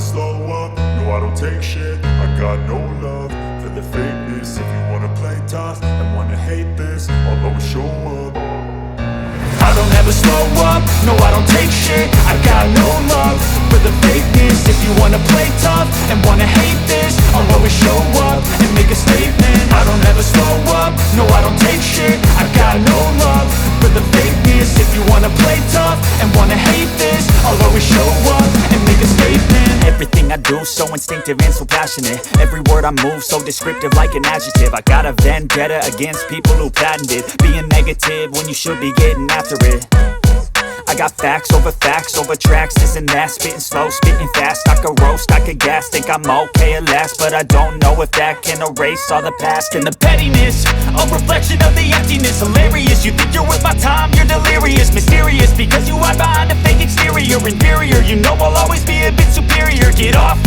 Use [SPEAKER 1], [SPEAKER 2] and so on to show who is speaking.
[SPEAKER 1] slow up, no I don't take shit. I got no love for the fakeness. If you wanna play tough and wanna hate this, I'll always show up. I don't ever slow up, no I don't take shit. I got no love for the fakeness. If you wanna play tough and wanna hate this, I'll always show up and make a statement. I don't ever slow up, no I don't take shit. I got no love for the fakeness. If you wanna play tough and wanna hate this, I'll always show up and make a statement.
[SPEAKER 2] Everything I do so instinctive and so passionate. Every word I move so descriptive like an adjective. I got a vendetta against people who patented being negative when you should be getting after it. I got facts over tracks, this and that. Spitting slow, spitting fast. I could roast, I could gas. Think I'm okay at last, but I don't know if that can erase all the past. And the pettiness, a reflection of the emptiness. Hilarious, you think you're worth my time, you're delirious. Mysterious, because you hide behind a fake exterior. Inferior, you know I'll always be a bit superior. Get off